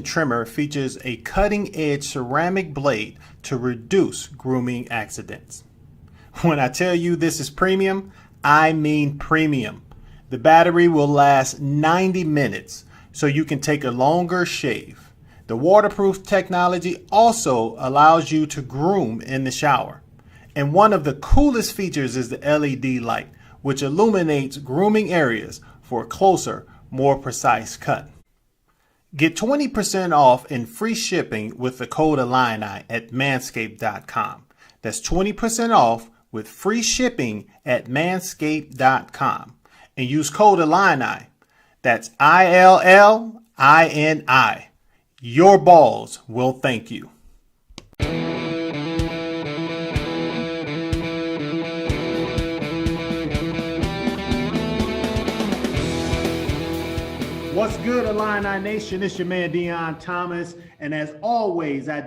trimmer features a cutting-edge ceramic blade to reduce grooming accidents. When I tell you this is premium, I mean premium. The battery will last 90 minutes, so you can take a longer shave. The waterproof technology also allows you to groom in the shower. And one of the coolest features is the LED light, which illuminates grooming areas for a closer, more precise cut. Get 20% off and free shipping with the code Illini at manscaped.com. That's 20% off with free shipping at manscaped.com. And use code Illini. That's ILLINI. Your balls will thank you. What's good, Illini Nation? It's your man, Deon Thomas. And as always, I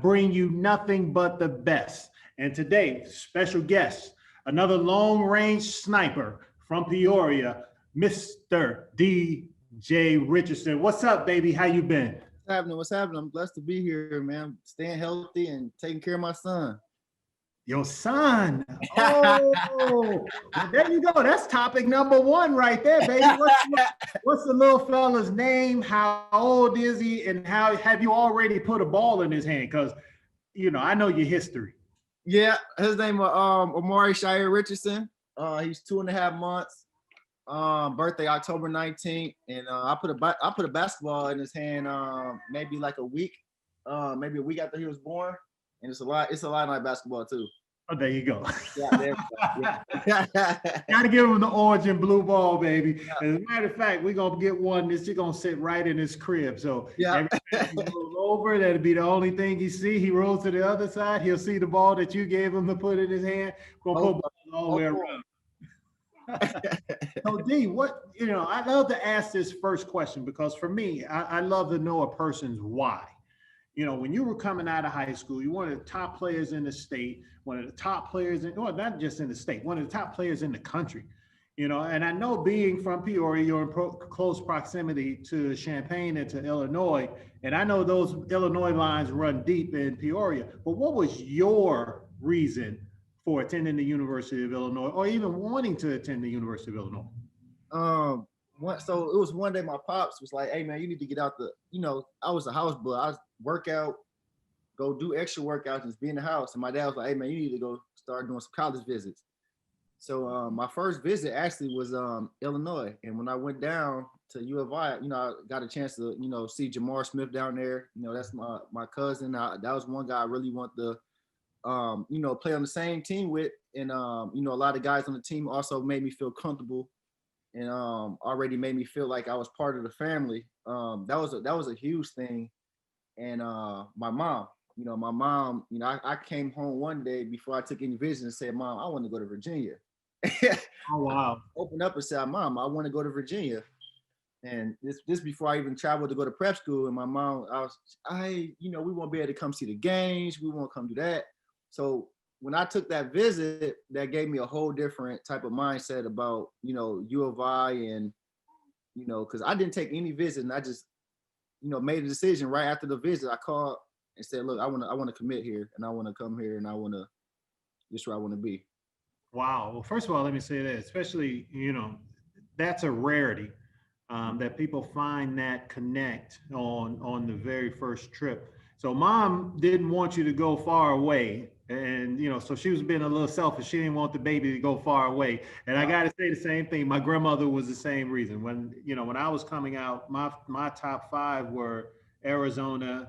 bring you nothing but the best. And today, special guest, another long-range sniper from Peoria, Mr. DJ Richardson. What's up, baby? How you been? What's happening? I'm blessed to be here, man. Staying healthy and taking care of my son. Your son. Oh, well, there you go. That's topic number one right there, baby. What's the little fella's name? How old is he? And how have you already put a ball in his hand? Because, you know, I know your history. Yeah, his name is Amari Shire Richardson. He's 2.5 months. Birthday October 19th. And I put a basketball in his hand maybe like a week after he was born. And it's a lot like basketball too. Oh, there you go. Yeah. Gotta give him the orange and blue ball, baby. Yeah. As a matter of fact, we're gonna get one that's just gonna sit right in his crib. So every time he rolls over, that'll be the only thing he see. He rolls to the other side, he'll see the ball that you gave him to put in his hand. Gonna put balls all the way around. So D, I love to ask this first question because for me, I love to know a person's why. You know, when you were coming out of high school, you were one of the top players in the state, one of the top players not just in the state, one of the top players in the country, you know, and I know being from Peoria, you're in close proximity to Champaign and to Illinois. And I know those Illinois lines run deep in Peoria, but what was your reason for attending the University of Illinois or even wanting to attend the University of Illinois? So it was one day my pops was like, hey man, you need to get out I was a house boy. I was work out, go do extra workouts, just be in the house. And my dad was like, hey man, you need to go start doing some college visits. So my first visit actually was Illinois. And when I went down to U of I, I got a chance to, see Jamar Smith down there. That's my cousin. That was one guy I really want to, play on the same team with. And, a lot of guys on the team also made me feel comfortable and already made me feel like I was part of the family. That was a huge thing. And my mom, I came home one day before I took any visits and said, Mom, I want to go to Virginia. Oh, wow. Opened up and said, Mom, I want to go to Virginia. And this before I even traveled to go to prep school. And my mom, we won't be able to come see the games. We won't come do that. So when I took that visit, that gave me a whole different type of mindset about, U of I and, because I didn't take any visit and I just, made a decision right after the visit. I called and said, look, I want to commit here and I want to come here and this is where I want to be. Wow. Well, first of all, let me say that, especially, that's a rarity that people find that connect on the very first trip. So mom didn't want you to go far away. And, so she was being a little selfish. She didn't want the baby to go far away. And I got to say the same thing. My grandmother was the same reason. When I was coming out, my top five were Arizona,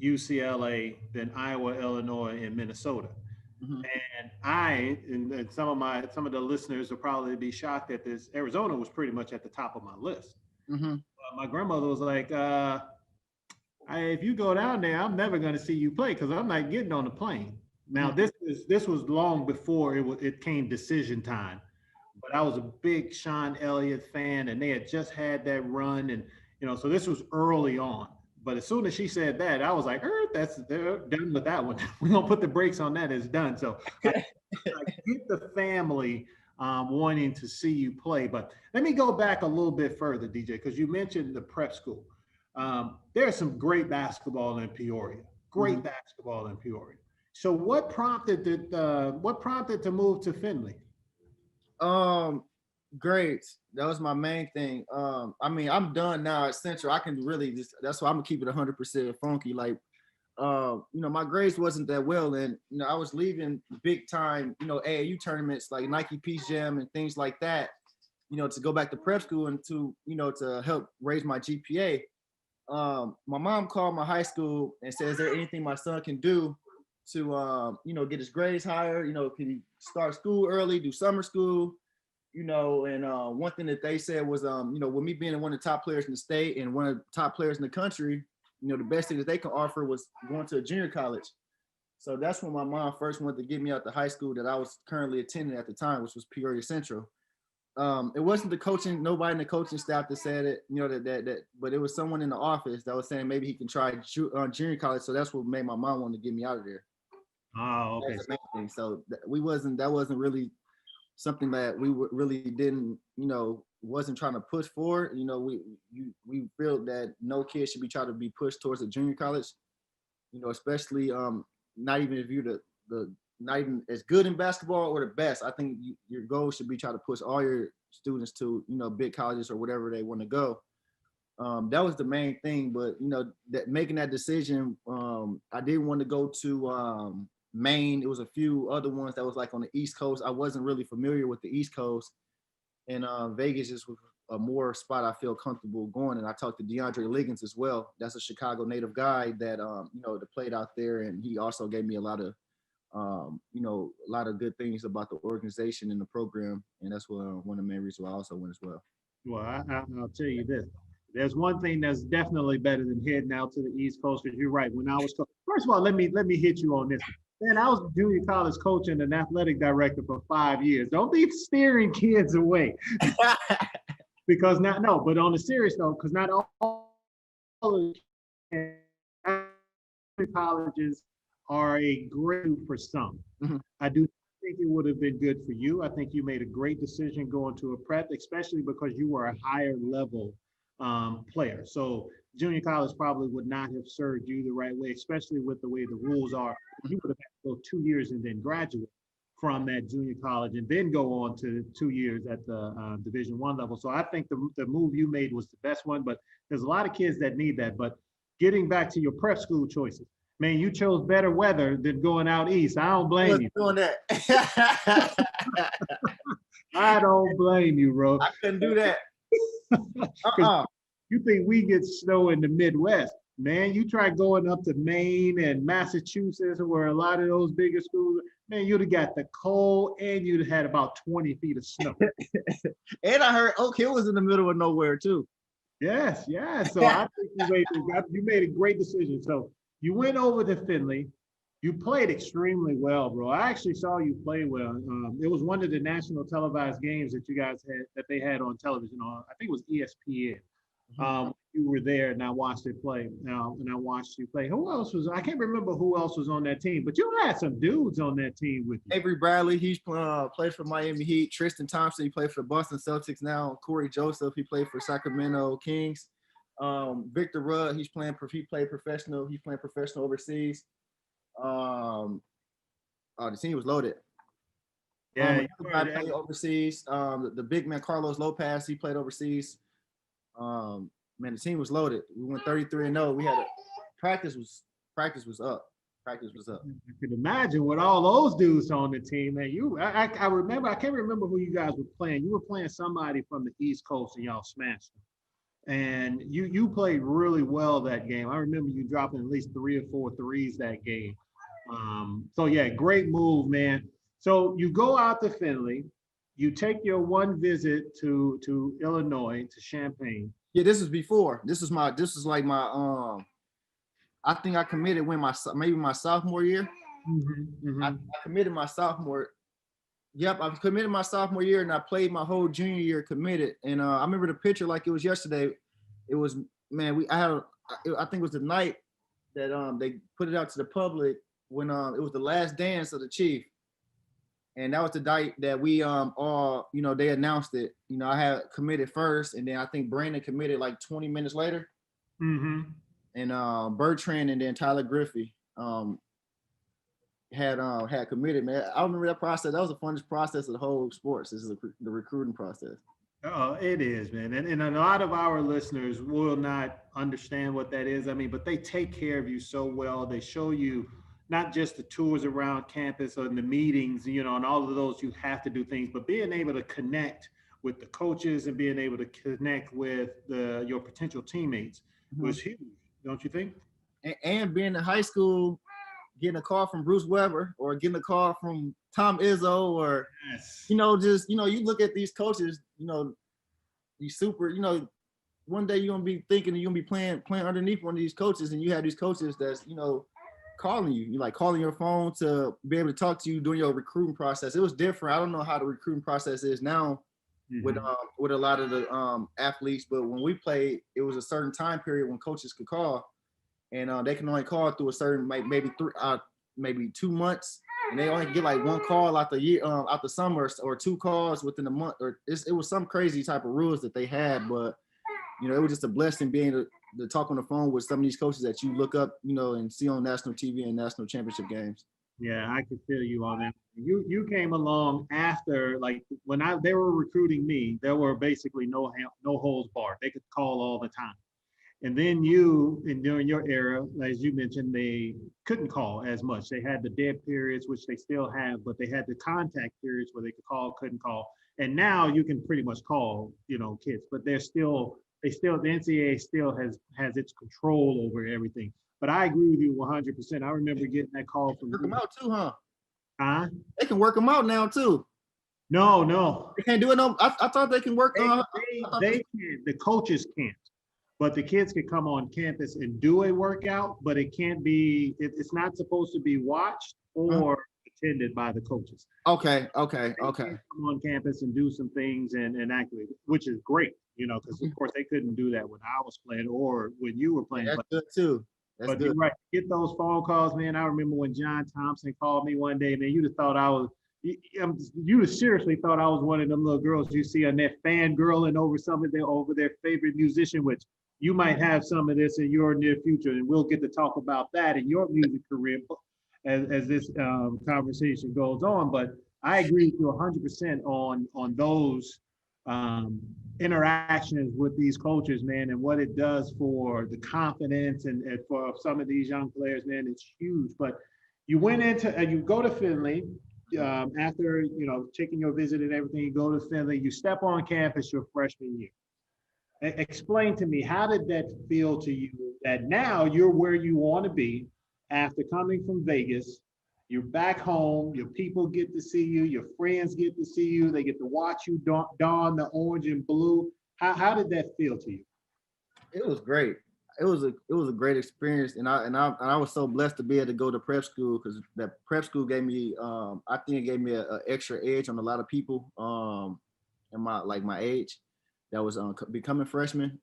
UCLA, then Iowa, Illinois, and Minnesota. Mm-hmm. And some of the listeners will probably be shocked at this. Arizona was pretty much at the top of my list. Mm-hmm. My grandmother was like, if you go down there, I'm never going to see you play because I'm not getting on the plane. Now, this was long before it came decision time, but I was a big Sean Elliott fan, and they had just had that run, and so this was early on. But as soon as she said that, I was like, they're done with that one. We're gonna put the brakes on that. It's done. So I get the family wanting to see you play. But let me go back a little bit further, DJ, because you mentioned the prep school. There's some great basketball in Peoria. Great basketball in Peoria. So what prompted to move to Findlay? Um, Grades. That was my main thing. I mean, I'm done now at Central. I can really just. That's why I'm gonna keep it 100% funky. Like, my grades wasn't that well, and I was leaving big time, AAU tournaments like Nike Peace Jam and things like that. To go back to prep school and to help raise my GPA. My mom called my high school and said, "Is there anything my son can do to, get his grades higher? Can he start school early, do summer school?" And one thing that they said was, with me being one of the top players in the state and one of the top players in the country, the best thing that they could offer was going to a junior college. So that's when my mom first wanted to get me out to high school that I was currently attending at the time, which was Peoria Central. It wasn't the coaching, nobody in the coaching staff that said it, but it was someone in the office that was saying maybe he can try junior college. So that's what made my mom want to get me out of there. Oh, okay. That's the main thing. So that wasn't really something that we really didn't, wasn't trying to push for. We feel that no kid should be trying to be pushed towards a junior college, especially not even if you're the not even as good in basketball or the best. I think your goal should be try to push all your students to, big colleges or whatever they want to go. That was the main thing, but that making that decision, I didn't want to go to Maine. It was a few other ones that was like on the East Coast. I wasn't really familiar with the East Coast, and Vegas is a more spot I feel comfortable going. And I talked to DeAndre Liggins as well. That's a Chicago native guy that that played out there, and he also gave me a lot of good things about the organization and the program, and that's one of the main reasons why I also went as well. Well, I'll tell you this. There's one thing that's definitely better than heading out to the East Coast. Because you're right. When I was first of all, let me hit you on this. Man, I was a junior college coach and an athletic director for 5 years. Don't be steering kids away. Because but on a serious note, because not all colleges are a great for some. Mm-hmm. I do think it would have been good for you. I think you made a great decision going to a prep, especially because you were a higher level player. So junior college probably would not have served you the right way, especially with the way the rules are. You would have had to go 2 years and then graduate from that junior college and then go on to 2 years at the Division I level. So I think the move you made was the best one, but there's a lot of kids that need that. But getting back to your prep school choices, man, you chose better weather than going out east. I don't blame you. Doing that. I don't blame you, bro. I couldn't do that. You think we get snow in the Midwest. Man, you try going up to Maine and Massachusetts, where a lot of those bigger schools, man, you'd have got the cold and you'd have had about 20 feet of snow. And I heard Oak Hill was in the middle of nowhere too. Yes. So I think you made a great decision. So you went over to Findlay. You played extremely well, bro. I actually saw you play well. It was one of the national televised games that you guys had, that they had on television on, I think it was ESPN. You were there and I watched it play. And I watched you play. Who else was? I can't remember who else was on that team, but you had some dudes on that team with you. Avery Bradley, he's played for Miami Heat. Tristan Thompson, he played for the Boston Celtics now. Corey Joseph, he played for Sacramento Kings. Victor Rudd, he played professional. He's playing professional overseas. The team was loaded. Yeah, I played overseas. The big man Carlos Lopez, he played overseas. Man, the team was loaded. We went 33-0. We had practice was up. Practice was up. I can imagine with all those dudes on the team, man. I remember. I can't remember who you guys were playing. You were playing somebody from the East Coast, and y'all smashed them. And you played really well that game. I remember you dropping at least 3 or 4 threes that game. So yeah, great move, man. So you go out to Findlay. You take your one visit to Illinois, to Champaign. Yeah, this is before. This is like my I think I committed when maybe my sophomore year. I committed my sophomore. Yep, I committed my sophomore year, and I played my whole junior year committed. And I remember the picture like it was yesterday. It was, man, I think it was the night that they put it out to the public when it was the last dance of the Chief. And that was the night that we all, they announced it. I had committed first, and then I think Brandon committed like 20 minutes later. Mm-hmm. And Bertrand and then Tyler Griffey had committed, man. I remember that process. That was the funnest process of the whole sports. This is the recruiting process. Oh, it is, man. And a lot of our listeners will not understand what that is. I mean, but they take care of you so well. They show you not just the tours around campus or in the meetings, and all of those you have to do things, but being able to connect with the coaches and being able to connect with your potential teammates Mhm. was huge, don't you think? And being in high school, getting a call from Bruce Weber or getting a call from Tom Izzo or, Yes. just, you look at these coaches, these super, one day you're gonna be thinking you're gonna be playing underneath one of these coaches, and you have these coaches that's, calling you. You like calling your phone to be able to talk to you during your recruiting process. It was different. I don't know how the recruiting process is now Mm-hmm. with a lot of the athletes, but when we played, it was a certain time period when coaches could call, and they can only call through a certain maybe 2 months, and they only get like one call out the year, out the summer, or two calls within a month, or it was some crazy type of rules that they had, but it was just a blessing being to talk on the phone with some of these coaches that you look up, and see on national TV and national championship games. Yeah, I could feel you on that. You came along after, like, when they were recruiting me, there were basically no holds barred. They could call all the time. And then and during your era, as you mentioned, they couldn't call as much. They had the dead periods, which they still have, but they had the contact periods where they could call, couldn't call. And now you can pretty much call, kids, but the NCAA still has its control over everything. But I agree with you 100%. I remember getting that call from Work them out too, huh? Huh? They can work them out now too. No, no. They can't do it. No, I thought they can work. They can. The coaches can't. But the kids could come on campus and do a workout, but it can't be. It's not supposed to be watched or attended by the coaches. Okay. They can come on campus and do some things and activate, which is great, because of course they couldn't do that when I was playing or when you were playing. That's good too. That's But good. you're right. Get those phone calls, man. I remember when John Thompson called me one day, man. You'd have thought I was. You'd have seriously thought I was one of them little girls you see on that fangirling over their favorite musician, which you might have some of this in your near future, and we'll get to talk about that in your music career as this conversation goes on. But I agree with you 100% on those interactions with these coaches, man, and what it does for the confidence and for some of these young players, man, it's huge. But you went into and you go to Finley after taking your visit and everything. You go to Finley, you step on campus your freshman year. Explain to me, how did that feel to you that now you're where you want to be after coming from Vegas? You're back home, your people get to see you, your friends get to see you, they get to watch you don the orange and blue. How did that feel to you? It was great. It was a great experience, and I was so blessed to be able to go to prep school, because that prep school gave me I think it gave me a extra edge on a lot of people in my age that was becoming freshmen.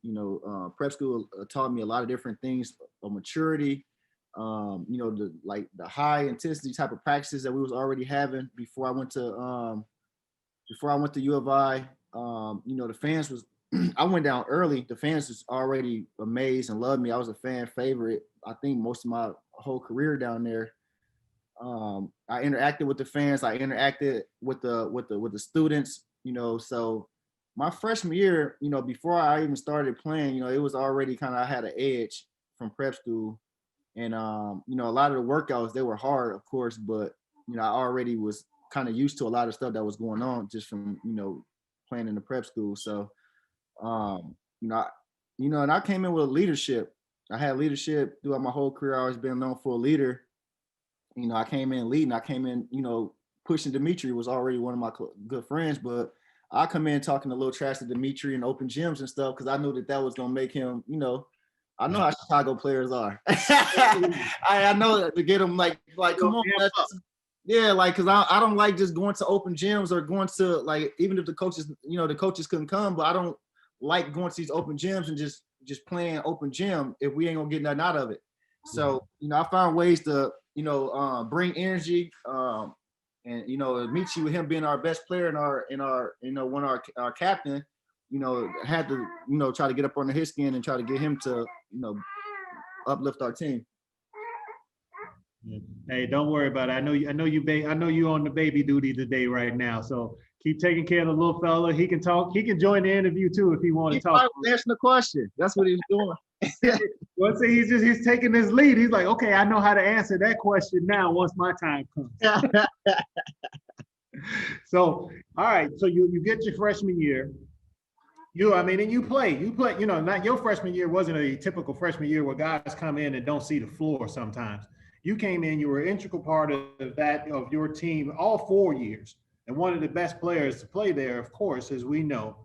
Prep school taught me a lot of different things of maturity. The high intensity type of practices that we was already having before I went to U of I. The fans was I went down early. The fans was already amazed and loved me. I was a fan favorite, I think, most of my whole career down there. I interacted with the fans. I interacted with the students. So my freshman year, before I even started playing, it was already kind of, I had an edge from prep school, and a lot of the workouts, they were hard, of course, but I already was kind of used to a lot of stuff that was going on just from playing in the prep school. So um, you know, I, and I came in with leadership. I had leadership throughout my whole career. I always been known for a leader. I came in leading. I came in, pushing. Dimitri was already one of my good friends, but I come in talking a little trash to Dimitri and open gyms and stuff, because I knew that was gonna make him, I know how Chicago players are. I know that, to get them like come on, yeah, because I don't like just going to open gyms or going to, like, even if the coaches, the coaches couldn't come, but I don't like going to these open gyms and just playing open gym if we ain't gonna get nothing out of it. So I found ways to bring energy, and Michi, with him being our best player and our one of our captain, had to, try to get up under his skin and try to get him to, uplift our team. Hey, don't worry about it. I know you on the baby duty today right now. So keep taking care of the little fella. He can talk. He can join the interview too if he want to talk. He's answering the question. That's what he's doing. Well, see, he's taking his lead. He's like, okay, I know how to answer that question now once my time comes. So, all right. So you get your freshman year. And you play, not your freshman year wasn't a typical freshman year where guys come in and don't see the floor sometimes. You came in, you were an integral part of your team all 4 years, and one of the best players to play there, of course, as we know.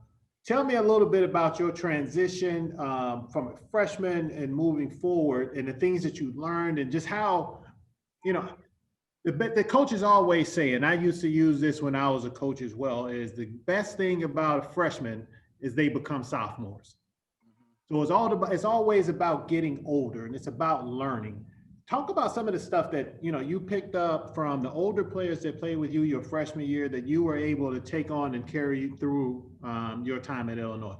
Tell me a little bit about your transition from a freshman and moving forward, and the things that you learned, and just how, the coaches always say, and I used to use this when I was a coach as well, is the best thing about a freshman is they become sophomores. So it's always about getting older, and it's about learning. Talk about some of the stuff that you picked up from the older players that played with you your freshman year that you were able to take on and carry through your time at Illinois.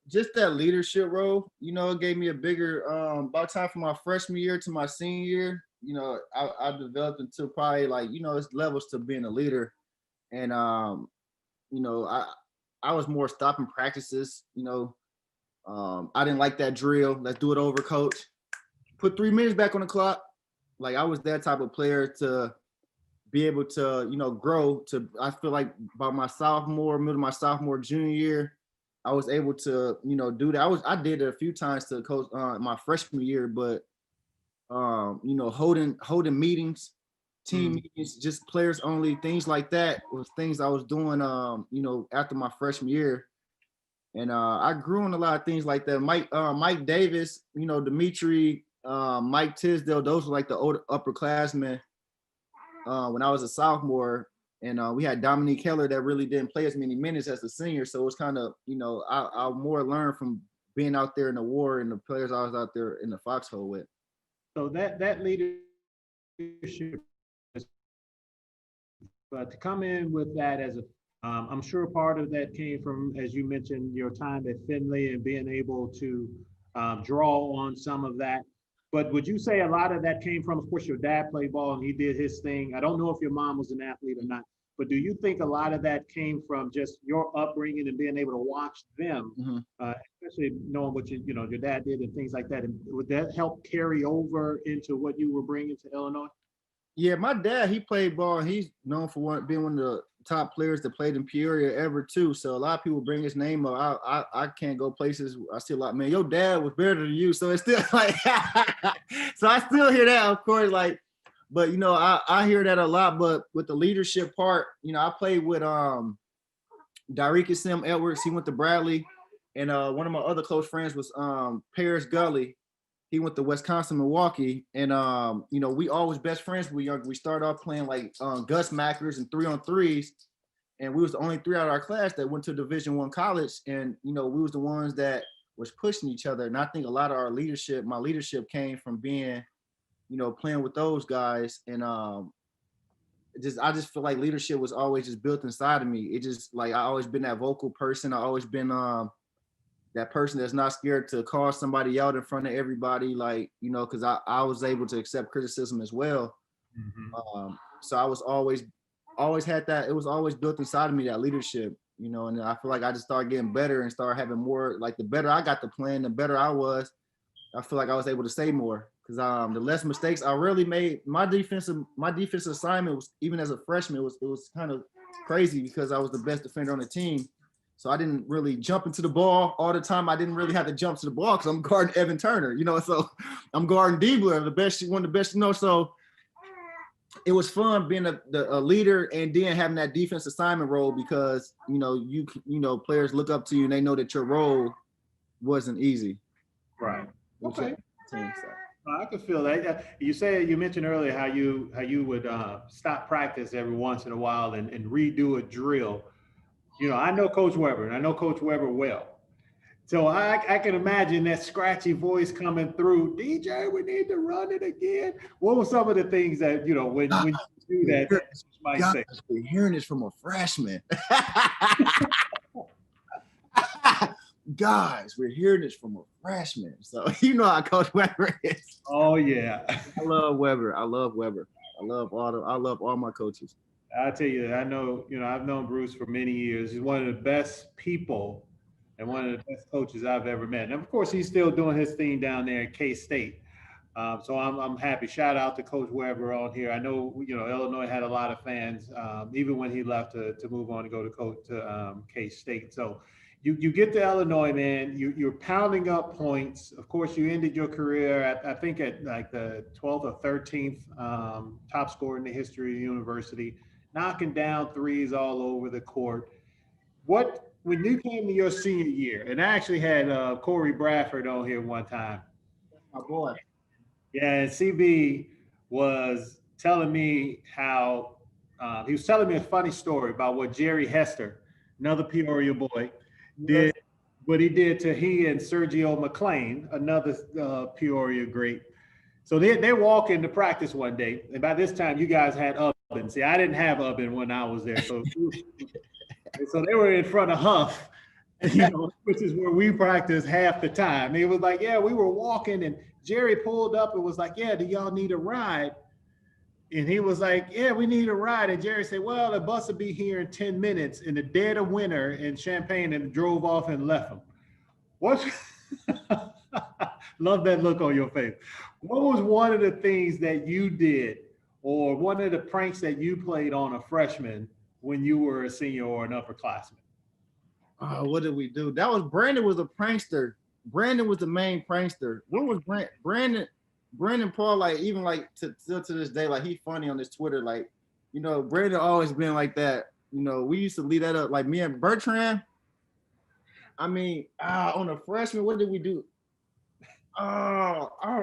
Just that leadership role, it gave me a bigger about time from my freshman year to my senior year. I developed into probably it's levels to being a leader, and I was more stopping practices. I didn't like that drill. Let's do it over, coach. Put 3 minutes back on the clock. Like, I was that type of player to be able to, grow to, I feel like by my junior year, I was able to, do that. I did it a few times to coach my freshman year, but, holding meetings, team meetings, just players only, things like that was things I was doing, after my freshman year. And I grew in a lot of things like that. Mike Davis, Dimitri, Mike Tisdale, those were like the older upperclassmen when I was a sophomore. And we had Dominique Heller that really didn't play as many minutes as a senior. So it was kind of, I more learned from being out there in the war and the players I was out there in the foxhole with. So that leadership, but to come in with that as I'm sure part of that came from, as you mentioned, your time at Finley and being able to draw on some of that. But would you say a lot of that came from, of course, your dad played ball and he did his thing. I don't know if your mom was an athlete or not, but do you think a lot of that came from just your upbringing and being able to watch them, especially knowing what your dad did and things like that? And would that help carry over into what you were bringing to Illinois? Yeah, my dad, he played ball. And he's known for being one of the top players that played in Peoria ever too. So a lot of people bring his name up. I can't go places. I see a lot, man, your dad was better than you. So it's still like, so I still hear that, of course, but I hear that a lot. But with the leadership part, I played with Darica Sim Edwards. He went to Bradley. And one of my other close friends was Paris Gully. He went to Wisconsin, Milwaukee, and we always best friends. We started off playing like Gus Mackers and 3-on-3s, and we was the only 3 out of our class that went to Division I college, and we was the ones that was pushing each other. And I think a lot of my leadership came from being, playing with those guys, and I just feel like leadership was always just built inside of me. It just I always been that vocal person. I always been that person that's not scared to call somebody out in front of everybody, because I was able to accept criticism as well. So I was always had that. It was always built inside of me, that leadership, and I feel like I just started getting better and started having more, the better I got to playing, the better I was. I feel like I was able to say more because the less mistakes I really made. My defensive assignment was, even as a freshman, it was kind of crazy because I was the best defender on the team. So I didn't really jump into the ball all the time. I didn't really have to jump to the ball because I'm guarding Evan Turner, so I'm guarding Diebler, one of the best, So it was fun being a leader and then having that defense assignment role because, players look up to you and they know that your role wasn't easy. Right. Okay. I could feel that. You mentioned earlier how you would stop practice every once in a while and redo a drill. I know Coach Weber, and I know Coach Weber well. So I can imagine that scratchy voice coming through. DJ, we need to run it again. What were some of the things that, when you do that, you might say? We're hearing this from a freshman. guys, we're hearing this from a freshman. So you know how Coach Weber is. Oh yeah. I love Weber. I love Weber. I love all my coaches. I tell you, I know, I've known Bruce for many years. He's one of the best people and one of the best coaches I've ever met. And of course, he's still doing his thing down there at K-State. So I'm happy. Shout out to Coach Weber on here. I know, Illinois had a lot of fans, even when he left to move on to go to coach to K-State. So you get to Illinois, man. You're pounding up points. Of course, you ended your career I think at like the 12th or 13th top scorer in the history of the university, knocking down threes all over the court. When you came to your senior year, and I actually had Corey Bradford on here one time. My boy. Yeah, and CB was telling me how he was telling me a funny story about what Jerry Hester, another Peoria boy, did, what he did to he and Sergio McLean, another Peoria great. So they walk into practice one day, and by this time you guys had oven. See, I didn't have oven when I was there, so they were in front of Huff, which is where we practice half the time. It was like, yeah, we were walking, and Jerry pulled up and was like, yeah, do y'all need a ride? And he was like, yeah, we need a ride. And Jerry said, well, the bus will be here in 10 minutes in the dead of winter in Champaign, and drove off and left him. What? Love that look on your face. What was one of the things that you did, or one of the pranks that you played on a freshman when you were a senior or an upperclassman? What did we do? That was Brandon was a prankster. Brandon was the main prankster. What was Brandon Paul, like, even like to this day, like, he funny on his Twitter. Like, Brandon always been like that. We used to leave that up. Like me and Bertrand. I mean, on a freshman, what did we do?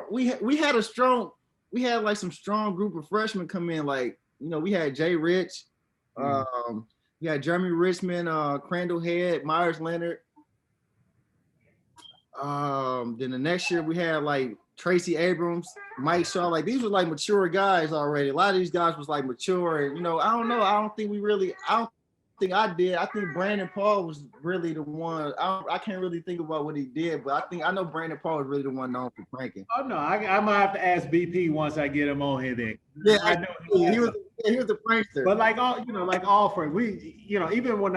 We had like some strong group of freshmen come in. Like, we had Jay Rich, we had Jeremy Richmond, Crandall Head, Myers Leonard. Then the next year we had like Tracy Abrams, Mike Shaw. Like, these were like mature guys already. A lot of these guys was like mature, and I don't know. I don't think I did. I think Brandon Paul was really the one. I can't really think about what he did, but I know Brandon Paul was really the one known for pranking. Oh no, I might have to ask BP once I get him on here then. Yeah, I know he was the prankster. But like all friends, we even when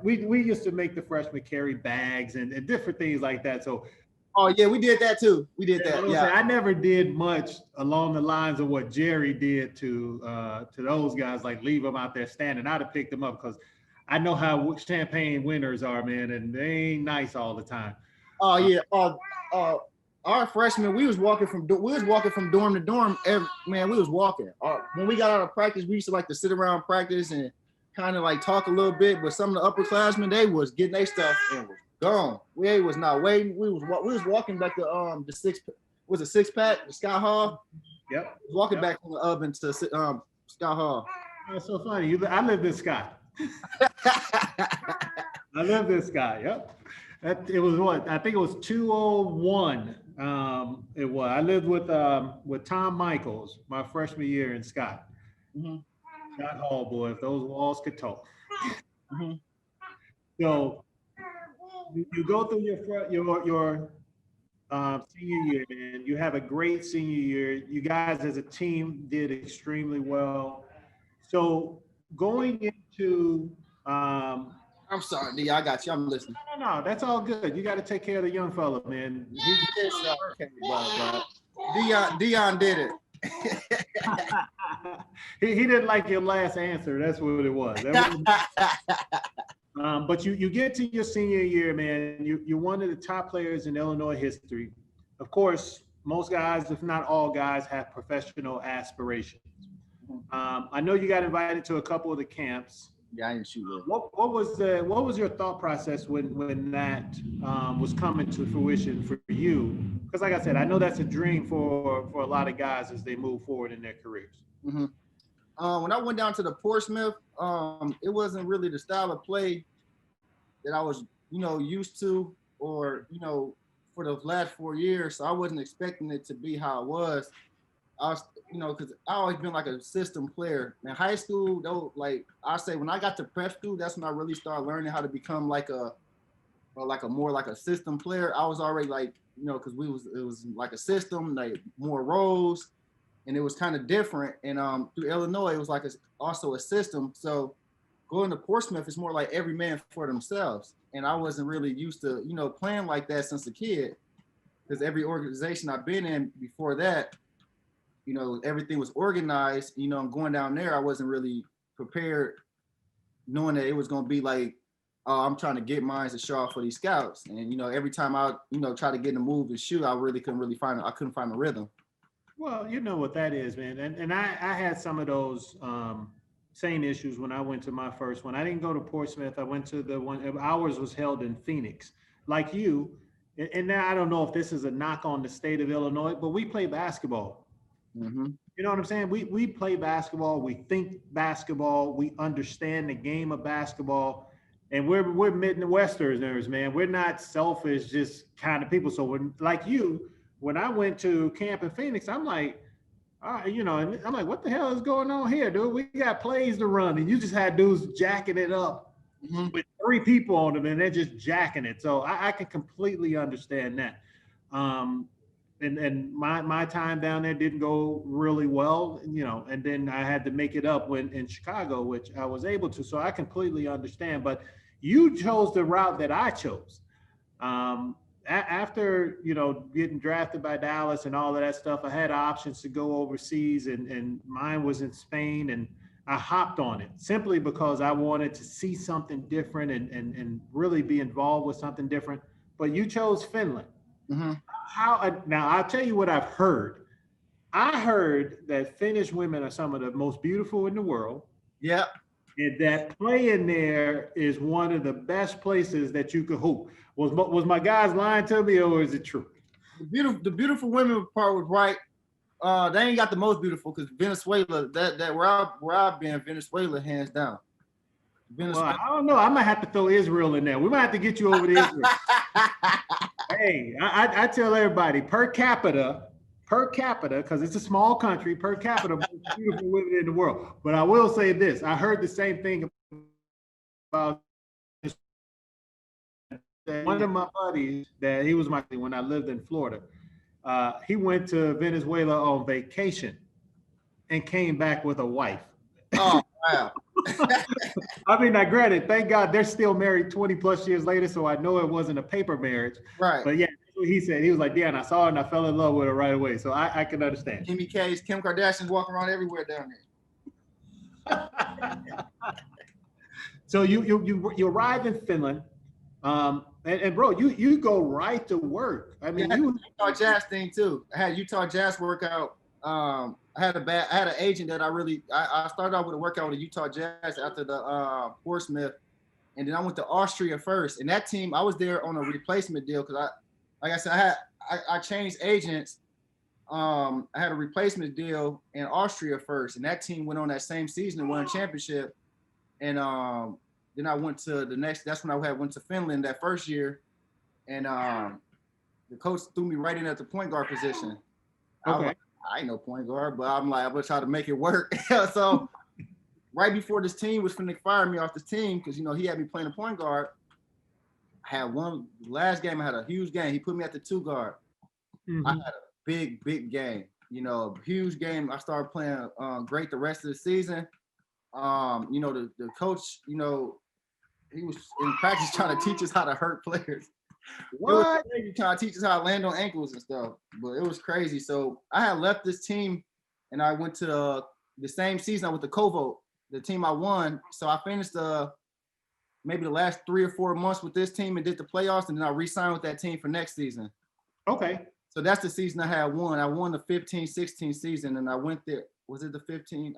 we used to make the freshmen carry bags and different things like that. So. Oh yeah, we did that too. We did that. Yeah, I never did much along the lines of what Jerry did to those guys, like leave them out there standing. I'd have picked them up because I know how Champaign winters are, man, and they ain't nice all the time. Oh yeah. Our freshmen, we was walking from dorm to dorm. We was walking. When we got out of practice, we used to like to sit around practice and kind of like talk a little bit. But some of the upperclassmen, they was getting their stuff and was gone. We was not waiting. We was walking back to the six pack, the Scott Hall. Yep. Walking back from the oven to Scott Hall. That's so funny. I lived in Scott. I lived in Scott. Yep. It was what? I think it was 201. It was. I lived with Tom Michaels my freshman year in Scott. Mm-hmm. Scott Hall, boy, if those walls could talk. Mm-hmm. So you go through your senior year, and you have a great senior year. You guys as a team did extremely well. So going into I'm sorry, D. I got you. I'm listening. No, that's all good. You got to take care of the young fella, man. Dion did it. he didn't like your last answer. That's what it was. But you get to your senior year, man. You're one of the top players in Illinois history. Of course, most guys, if not all guys, have professional aspirations. I know you got invited to a couple of the camps. Yeah, I didn't shoot it. What was your thought process when that was coming to fruition for you? Because like I said, I know that's a dream for a lot of guys as they move forward in their careers. Mm-hmm. When I went down to the Portsmouth, it wasn't really the style of play that I was, used to, or for the last 4 years. So I wasn't expecting it to be how it was. I was, because I always been like a system player. In high school, though, like I say, when I got to prep school, that's when I really started learning how to become like a or like a more like a system player. I was already like, you know, because it was like a system, like more roles, and it was kind of different. And through Illinois, it was like also a system. So going to Portsmouth is more like every man for themselves. And I wasn't really used to, you know, playing like that since a kid, because every organization I've been in before that, you know, everything was organized. You know, going down there, I wasn't really prepared, knowing that it was going to be like, oh, I'm trying to get mine to show off for these scouts. And, you know, every time I, you know, try to get in the move and shoot, I really couldn't find a rhythm. Well, you know what that is, man. And I had some of those same issues when I went to my first one. I didn't go to Portsmouth. I went to the one, ours was held in Phoenix. Like you, and now I don't know if this is a knock on the state of Illinois, but we play basketball. Mm-hmm. You know what I'm saying? We play basketball, we think basketball, we understand the game of basketball, and we're Midwesterners, man. We're not selfish, just kind of people. So when like you, when I went to camp in Phoenix, I'm like, you know, and I'm like, what the hell is going on here, dude? We got plays to run, and you just had dudes jacking it up with three people on them, and they're just jacking it. So I can completely understand that. Um, and my time down there didn't go really well, you know, and then I had to make it up when in Chicago, which I was able to. So I completely understand. But you chose the route that I chose. After, you know, getting drafted by Dallas and all of that stuff, I had options to go overseas, and mine was in Spain, and I hopped on it simply because I wanted to see something different and really be involved with something different. But you chose Finland. Mm-hmm. How now? I'll tell you what I've heard. I heard that Finnish women are some of the most beautiful in the world, Yeah. and that playing there is one of the best places that you could hoop. Was my guys lying to me, or is it true? The beautiful women part was right. They ain't got the most beautiful, because Venezuela, that where I've been, Venezuela hands down. Well, Venezuela. I don't know. I might have to throw Israel in there. We might have to get you over to Israel. Hey, I tell everybody per capita, because it's a small country, per capita, most beautiful women in the world. But I will say this: I heard the same thing about one of my buddies that he was my when I lived in Florida. He went to Venezuela on vacation and came back with a wife. Oh wow. I mean, now granted, thank God they're still married 20 plus years later, so I know it wasn't a paper marriage. Right. But yeah, that's what he said. He was like, yeah, and I saw her and I fell in love with her right away. So I can understand. Kimmy K's, Kim Kardashian's walking around everywhere down there. So you arrive in Finland. And bro, you go right to work. I mean, you Utah Jazz thing too. I had Utah Jazz workout. I had an agent that I started out with a workout with the Utah Jazz after the Portsmouth, and then I went to Austria first. And that team, I was there on a replacement deal because like I said, I changed agents. I had a replacement deal in Austria first, and that team went on that same season and won a championship. And then I went to the next. That's when I went to Finland that first year, and the coach threw me right in at the point guard position. okay? I ain't no point guard, but I'm like, I'm gonna try to make it work. So right before this team was finna fire me off this team, because you know he had me playing the point guard. I had last game. I had a huge game. He put me at the 2 guard. Mm-hmm. I had a big game. You know, huge game. I started playing great the rest of the season. You know, the coach, you know, he was in practice trying to teach us how to hurt players. What? He was trying to teach us how to land on ankles and stuff, but it was crazy. So I had left this team, and I went to the same season. I went to Kovo, the team I won. So I finished maybe the last 3 or 4 months with this team and did the playoffs, and then I re-signed with that team for next season. Okay. So that's the season I had won. I won the 15-16 season, and I went there. Was it the 15?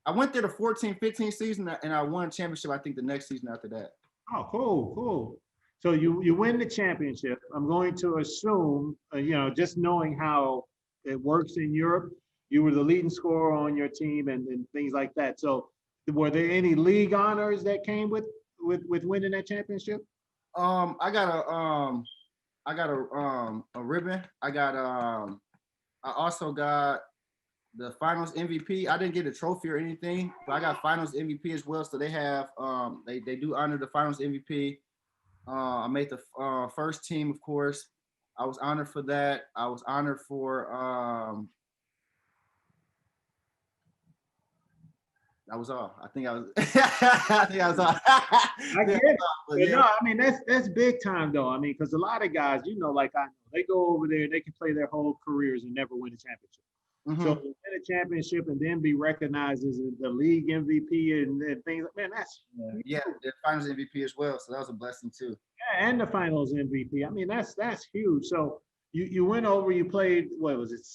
I went there the 14-15 season, and I won a championship, I think, the next season after that. Oh, cool. So you win the championship. I'm going to assume, you know, just knowing how it works in Europe, you were the leading scorer on your team and things like that. So were there any league honors that came with winning that championship? I got a ribbon. I also got the finals MVP. I didn't get a trophy or anything, but I got finals MVP as well. So they have they do honor the finals MVP. I made the first team, of course. I was honored for that. I was honored for that was all. I think I was I think I was all. I get it. But But yeah. no, I mean that's big time though. I mean, because a lot of guys, you know, like I know, they go over there, they can play their whole careers and never win a championship. So Mhm. to win a championship and then be recognized as the league MVP and things, man, that's huge. Yeah, the finals MVP as well. So that was a blessing too. Yeah, and the finals MVP. I mean, that's huge. So you went over, you played what was it,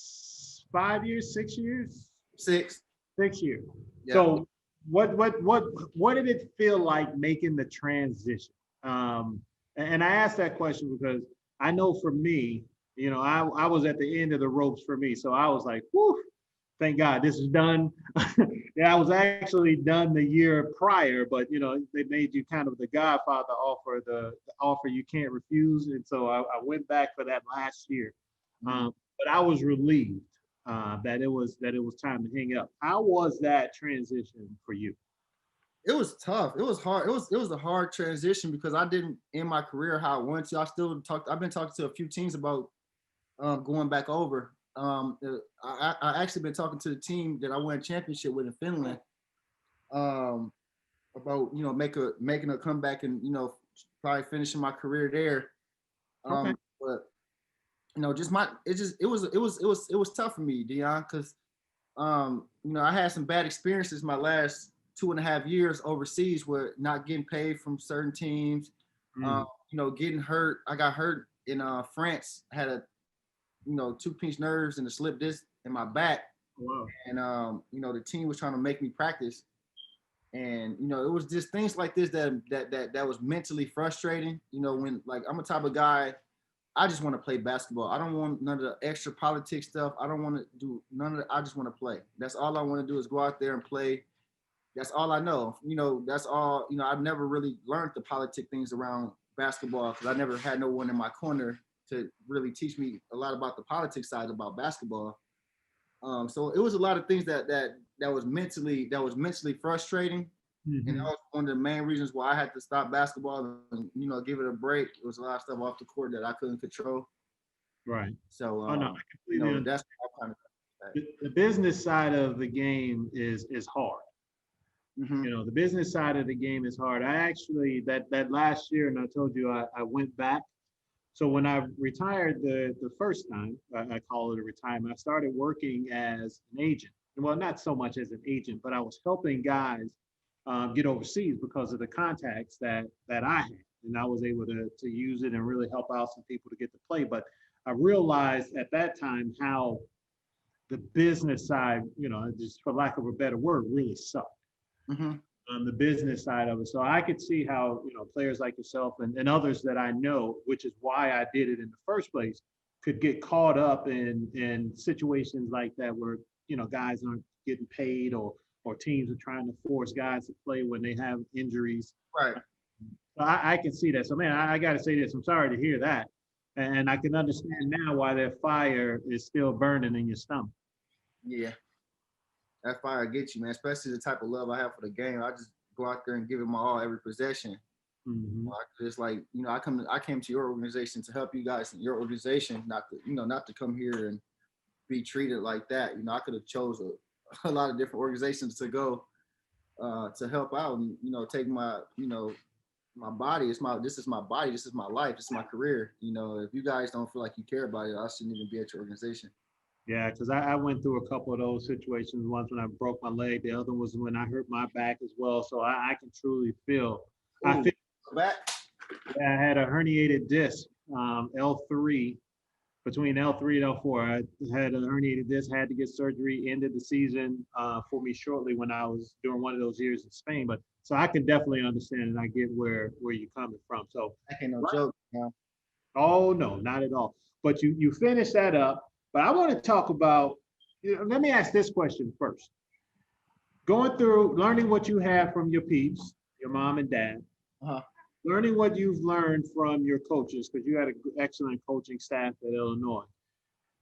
5 years, 6 years? 6. 6 years. Yeah. So what did it feel like making the transition? And I asked that question because I know for me, you know, I was at the end of the ropes for me. So I was like, whew, thank God this is done. Yeah, I was actually done the year prior, but you know, they made you kind of the Godfather offer, the offer you can't refuse. And so I went back for that last year. Mhm. But I was relieved that it was time to hang up. How was that transition for you? It was tough. It was hard. It was a hard transition because I didn't end my career how I wanted to. I've been talking to a few teams about going back over. I actually been talking to the team that I won a championship with in Finland um, about making a comeback and probably finishing my career there. Okay. But just my it was tough for me, Dion, because I had some bad experiences my last 2.5 years overseas with not getting paid from certain teams. Mm. Getting hurt. I got hurt in France. Had a two pinch nerves and a slip disc in my back, Wow. and the team was trying to make me practice, and it was just things like this that was mentally frustrating. When like I'm a type of guy, I just want to play basketball. I don't want none of the extra politics stuff. I don't want to do none of it. I just want to play. That's all I want to do is go out there and play. That's all I know. That's all. I've never really learned the politic things around basketball because I never had no one in my corner to really teach me a lot about the politics side about basketball. So it was a lot of things that was mentally frustrating, and that Hmm. was one of the main reasons why I had to stop basketball and give it a break. It was a lot of stuff off the court that I couldn't control. Right. So Oh no, I completely understand. that's kind of. The business side of the game is hard. Mm-hmm. You know, the business side of the game is hard. I actually that last year, and I told you I went back. So when I retired the first time, I call it a retirement. I started working as an agent. Well, not so much as an agent, but I was helping guys get overseas because of the contacts that I had, and I was able to use it and really help out some people to get to play. But I realized at that time how the business side, you know, just for lack of a better word, really sucked Mm-hmm. on the business side of it. So I could see how, you know, players like yourself and others that I know, which is why I did it in the first place, could get caught up in situations like that where, you know, guys aren't getting paid or teams are trying to force guys to play when they have injuries. Right. So I can see that. So man, I got to say this. I'm sorry to hear that. And I can understand now why that fire is still burning in your stomach. Yeah. That fire gets you, man. Especially the type of love I have for the game. I just go out there and give it my all every possession. Mm-hmm. Just like I came to your organization to help you guys in your organization, not to come here and be treated like that. I could have chose a lot of different organizations to go to help out and take my body. This is my body. This is my life. This is my career. If you guys don't feel like you care about it, I shouldn't even be at your organization. Yeah, because I went through a couple of those situations. Once when I broke my leg, the other was when I hurt my back as well. So I can truly feel. I Ooh, feel back. yeah, I had a herniated disc, L3, between L3 and L4. I had a herniated disc, had to get surgery, ended the season for me shortly when I was during one of those years in Spain. But so I can definitely understand and I get where you're coming from. So, That ain't no right. joke. Man. Oh no, not at all. But you finish that up. But I want to talk about, you know, let me ask this question first. Going through learning what you have from your peeps, your mom and dad, Uh-huh. learning what you've learned from your coaches, because you had an excellent coaching staff at Illinois,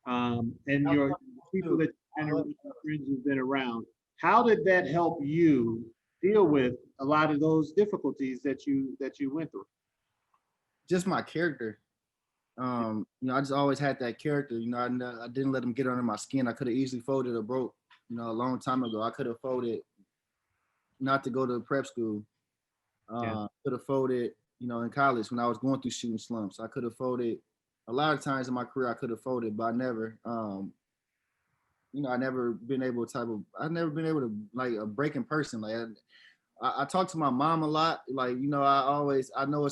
and your people that and your friends you've been around. How did that help you deal with a lot of those difficulties that you went through? just my character. I just always had that character. I didn't let them get under my skin. I could have easily folded or broke, a long time ago. I could have folded not to go to prep school. Could have folded, in college when I was going through shooting slumps. I could have folded a lot of times in my career. I could have folded, but I never. I've never been able to like a breaking person. Like I talk to my mom a lot. Like I know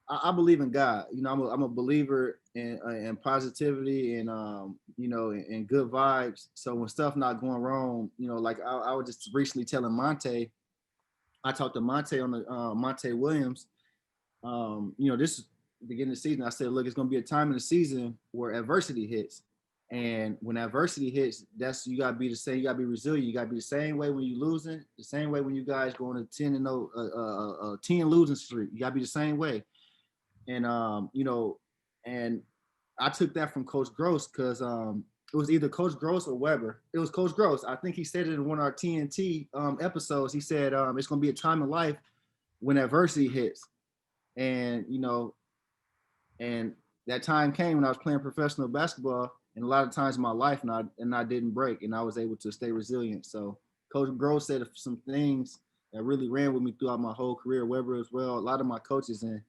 I believe in God. I'm a believer in positivity and in good vibes. So when stuff not going wrong, like I was just recently telling Monte. I talked to Monte on the Monte Williams. This is the beginning of the season. I said, look, it's gonna be a time in the season where adversity hits. And when adversity hits, you gotta be the same. You gotta be resilient. You gotta be the same way when you losing, the same way when you guys go on a 10-0, 10 losing streak. You gotta be the same way. And and I took that from Coach Gross because it was either Coach Gross or Weber. It was Coach Gross. I think he said it in one of our TNT episodes. He said it's gonna be a time in life when adversity hits, and and that time came when I was playing professional basketball, and a lot of times in my life, and I didn't break, and I was able to stay resilient. So Coach Gross said some things that really ran with me throughout my whole career. Weber as well. A lot of my coaches and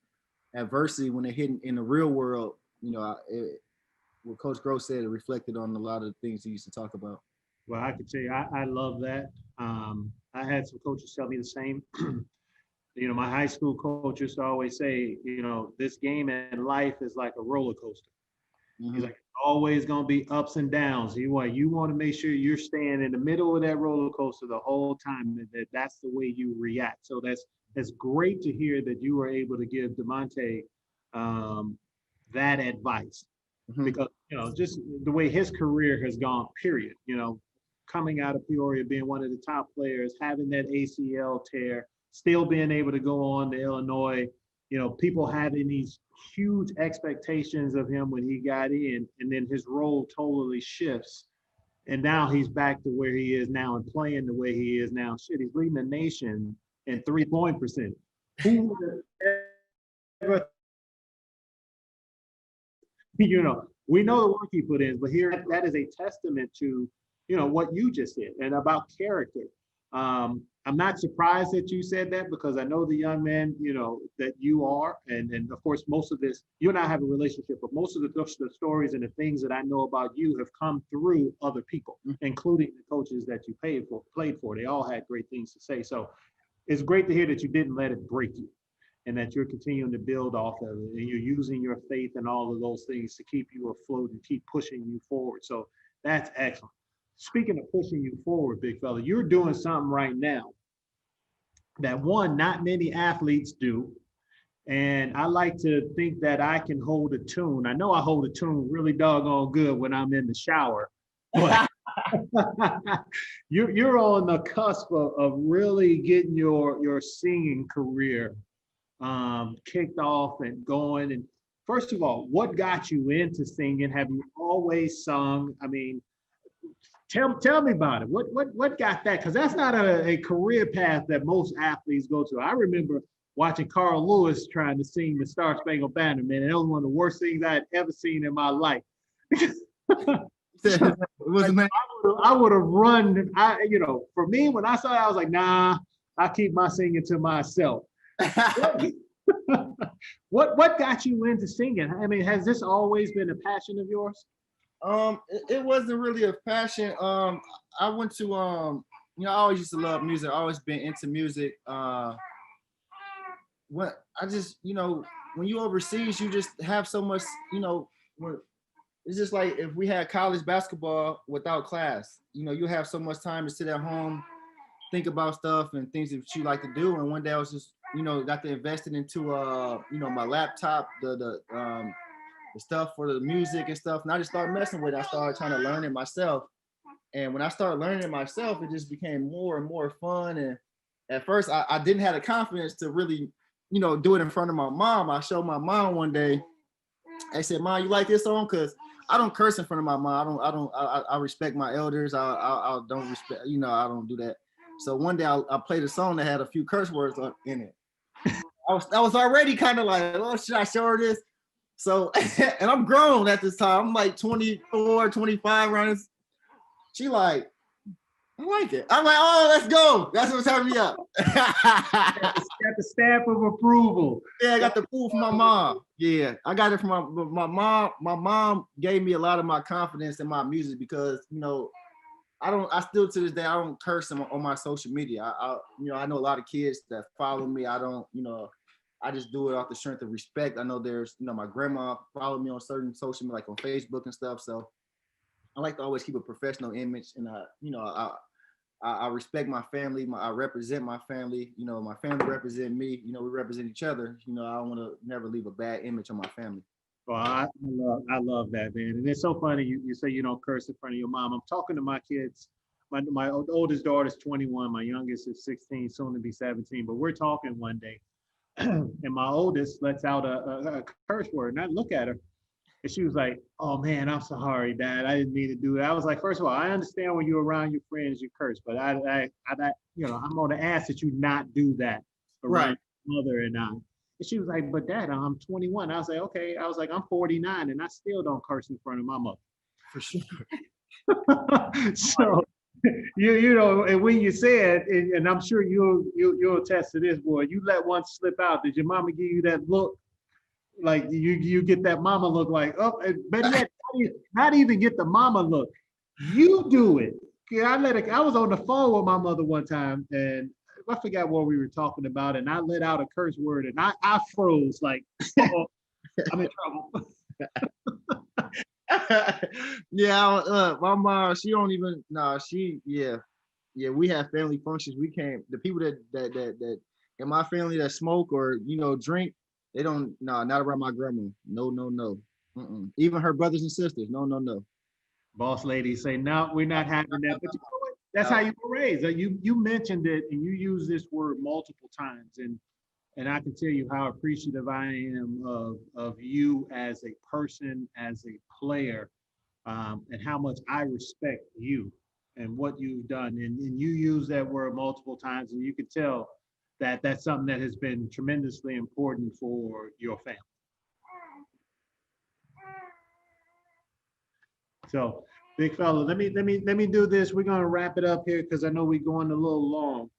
adversity when they hit in the real world, what Coach Gross said, it reflected on a lot of the things he used to talk about. Well, I could tell you, I love that. I had some coaches tell me the same. My high school coach used to always say, this game in life is like a roller coaster. Mm-hmm. He's like, always going to be ups and downs. You want to make sure you're staying in the middle of that roller coaster the whole time, and that's the way you react. So that's great to hear that you were able to give DeMonte that advice. Mm-hmm. Because, just the way his career has gone, period, coming out of Peoria, being one of the top players, having that ACL tear, still being able to go on to Illinois, people having these huge expectations of him when he got in, and then his role totally shifts. And now he's back to where he is now and playing the way he is now. Shit, he's leading the nation in 3-point percentage. Who would ever, we know the work he put in, but here that is a testament to, what you just said and about character. I'm not surprised that you said that because I know the young man, that you are. And of course, most of this, you and I have a relationship, but most of the stories and the things that I know about you have come through other people, including the coaches that you played for. They all had great things to say. So it's great to hear that you didn't let it break you and that you're continuing to build off of it. And you're using your faith and all of those things to keep you afloat and keep pushing you forward. So that's excellent. Speaking of pushing you forward, big fella, you're doing something right now that not many athletes do. And I like to think that I can hold a tune. I know I hold a tune really doggone good when I'm in the shower. But you're on the cusp of really getting your singing career kicked off and going. And first of all, what got you into singing? Have you always sung? I mean, Tell me about it. What got that? Because that's not a career path that most athletes go to. I remember watching Carl Lewis trying to sing the Star Spangled Banner, man. And that was one of the worst things I had ever seen in my life. I would have run. For me, when I saw it, I was like, nah, I keep my singing to myself. What got you into singing? I mean, has this always been a passion of yours? It wasn't really a passion. I went to I always used to love music. I always been into music. When I just, when you overseas, you just have so much, it's just like if we had college basketball without class, you have so much time to sit at home, think about stuff and things that you like to do. And one day I was just, got to invest it into my laptop, the stuff for the music and stuff. And I just started messing with it. I started trying to learn it myself. And when I started learning it myself, it just became more and more fun. And at first I didn't have the confidence to really, do it in front of my mom. I showed my mom one day. I said, Mom, you like this song? Cause I don't curse in front of my mom. I respect my elders. I don't respect, I don't do that. So one day I played a song that had a few curse words in it. I was already kind of like, oh, should I show her this? So, and I'm grown at this time. I'm like 24, 25 around this. She like, I like it. I'm like, oh, let's go. That's what's having me up. Got the stamp of approval. Yeah, I got the approval from my mom. Yeah, I got it from my mom. My mom gave me a lot of my confidence in my music because, you know, I still to this day, I don't curse on my social media. I know a lot of kids that follow me. I don't, you know, I just do it off the strength of respect. I know there's, you know, my grandma followed me on certain social media, like on Facebook and stuff. So I like to always keep a professional image, and I respect my family. I represent my family. You know, my family represent me. You know, we represent each other. You know, I don't want to never leave a bad image on my family. Well, I love that, man. And it's so funny you say you don't curse in front of your mom. I'm talking to my kids. My oldest daughter's 21. My youngest is 16, soon to be 17. But we're talking one day, and my oldest lets out a curse word, and I look at her, and she was like, "Oh man, I'm sorry, Dad. I didn't mean to do that." I was like, "First of all, I understand when you're around your friends, you curse, but I you know, I'm going to ask that you not do that around Right. your mother and I." And she was like, "But Dad, I'm 21." I was like, "Okay." I was like, "I'm 49, and I still don't curse in front of my mother." For sure. So you know, and when you said, and I'm sure you'll attest to this, boy, you let one slip out. Did your mama give you that look? Like you get that mama look like, oh, but yet not even get the mama look. You do it. Yeah, I was on the phone with my mother one time, and I forgot what we were talking about, and I let out a curse word, and I froze like, oh, I'm in trouble. Yeah, my mom, she don't even, yeah, we have family functions. We can't, the people that in my family that smoke or, you know, drink, they don't, no, not around my grandma. No, no, no. Even her brothers and sisters. No, no, no. Boss lady say, no, we're not having that. But you know what? That's No. how you were raised. You mentioned it, and you use this word multiple times, and I can tell you how appreciative I am of you as a person, as a player, and how much I respect you and what you've done. And you use that word multiple times, and you can tell that that's something that has been tremendously important for your family. So, big fella, let me do this. We're gonna wrap it up here because I know we're going a little long.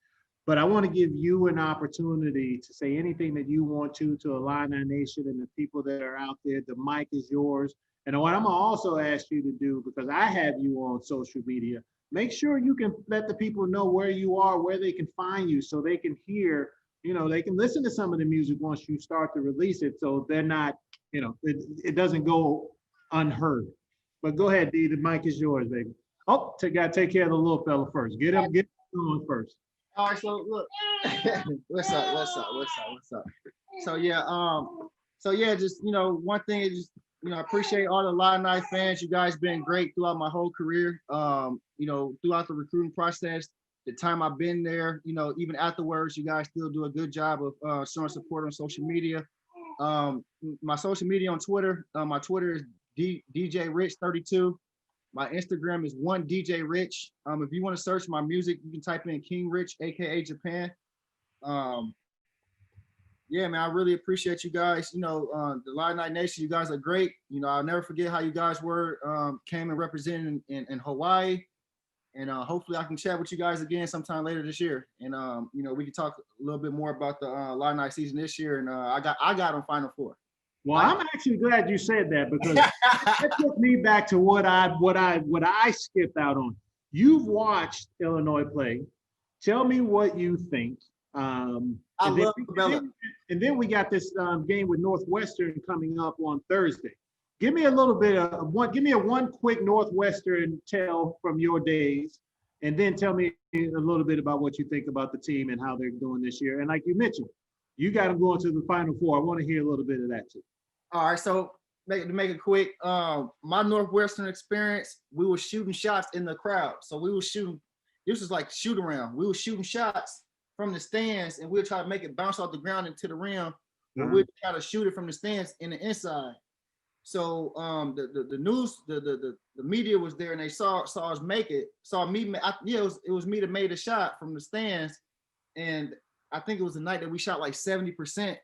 But I want to give you an opportunity to say anything that you want to Illini Nation and the people that are out there. The mic is yours. And what I'm gonna also ask you to do, because I have you on social media, make sure you can let the people know where you are, where they can find you, so they can hear, you know, they can listen to some of the music once you start to release it, so they're not, you know, it doesn't go unheard. But go ahead, D. The mic is yours, baby. Oh, gotta take care of the little fella first. Get him going first. All right, so look, what's up? So yeah, just, you know, one thing is just, you know, I appreciate all the Illini fans. You guys been great throughout my whole career. You know, throughout the recruiting process, the time I've been there, you know, even afterwards, you guys still do a good job of showing support on social media. My social media on Twitter, my Twitter is DJ Rich 32. My Instagram is one DJ Rich. If you want to search my music, you can type in King Rich, aka Japan. Yeah, man, I really appreciate you guys. You know, the Illini Nation, you guys are great. You know, I'll never forget how you guys were, came and represented in Hawaii. And hopefully I can chat with you guys again sometime later this year. And you know, we can talk a little bit more about the Illini season this year. And I got on Final Four. Well, I'm actually glad you said that, because that took me back to what I skipped out on. You've watched Illinois play. Tell me what you think. I love Bella. And then we got this game with Northwestern coming up on Thursday. Give me a little bit of one. Give me a one quick Northwestern tell from your days, and then tell me a little bit about what you think about the team and how they're doing this year. And like you mentioned, you got them going to the Final Four. I want to hear a little bit of that too. All right, so to make it quick, my Northwestern experience, we were shooting shots in the crowd. So we were shooting, this was like shoot around. We were shooting shots from the stands, and we'll try to make it bounce off the ground into the rim, and we'll try to shoot it from the stands in the inside. So the news, the media was there, and they saw us make it. Saw me, it was me that made a shot from the stands, and I think it was the night that we shot like 70%.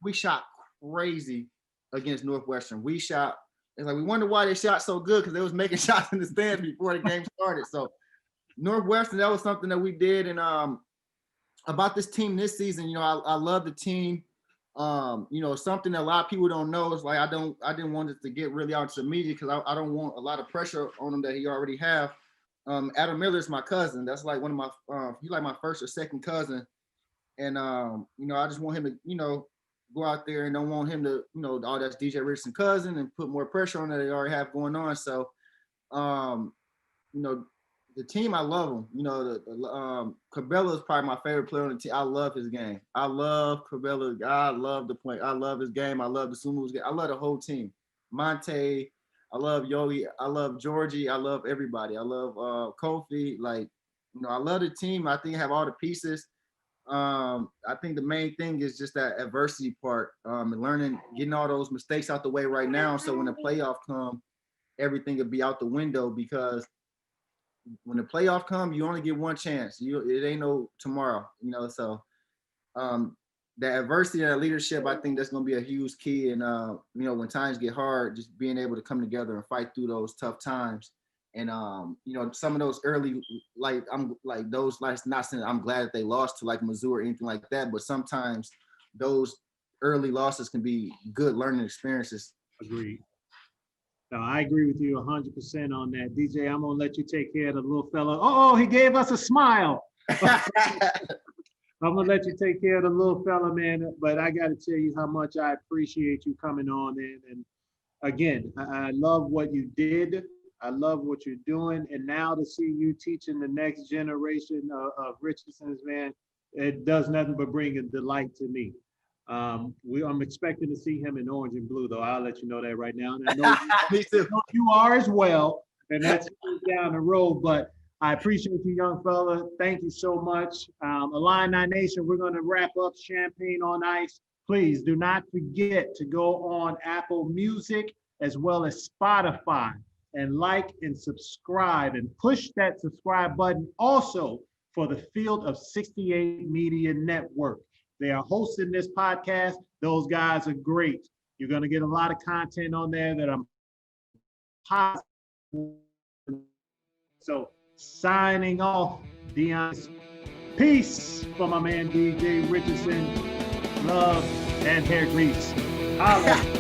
We shot crazy against Northwestern. It's like we wonder why they shot so good because they was making shots in the stands before the game started. So Northwestern, that was something that we did. And about this team this season, I love the team. Something that a lot of people don't know is like I didn't want it to get really out to the media because I don't want a lot of pressure on him that he already have. Adam Miller is my cousin. That's like one of my he's like my first or second cousin. And I just want him to, go out there and don't want him to, that's DJ Richardson cousin and put more pressure on that they already have going on. So the team, I love them. Cabela is probably my favorite player on the team. I love his game. I love Cabela. I love the point. I love his game. I love the Sumu's game. I love the whole team. Monte, I love Yogi. I love Georgie. I love everybody. I love Kofi. Like, I love the team. I think I have all the pieces. I think the main thing is just that adversity part and learning, getting all those mistakes out the way right now. So when the playoff come, everything will be out the window because when the playoff come, you only get one chance. It ain't no tomorrow, so the adversity and leadership, I think that's going to be a huge key. And, when times get hard, just being able to come together and fight through those tough times. And, some of those early, not saying I'm glad that they lost to like Mizzou or anything like that, but sometimes those early losses can be good learning experiences. Agreed. No, I agree with you 100% on that. DJ, I'm going to let you take care of the little fella. Oh, he gave us a smile. I'm going to let you take care of the little fella, man. But I got to tell you how much I appreciate you coming on in. And again, I love what you did. I love what you're doing. And now to see you teaching the next generation of Richardsons, man, it does nothing but bring a delight to me. I'm expecting to see him in orange and blue, though. I'll let you know that right now. And I know, you are as well, and that's down the road. But I appreciate you, young fella. Thank you so much. Illini Nation, we're going to wrap up Champaign on Ice. Please do not forget to go on Apple Music as well as Spotify and like and subscribe and push that subscribe button also for the Field of 68 Media Network. They are hosting this podcast. Those guys are great. You're going to get a lot of content on there that I'm positive. So signing off, Dion's peace for my man DJ Richardson. Love and hair grease. Holla.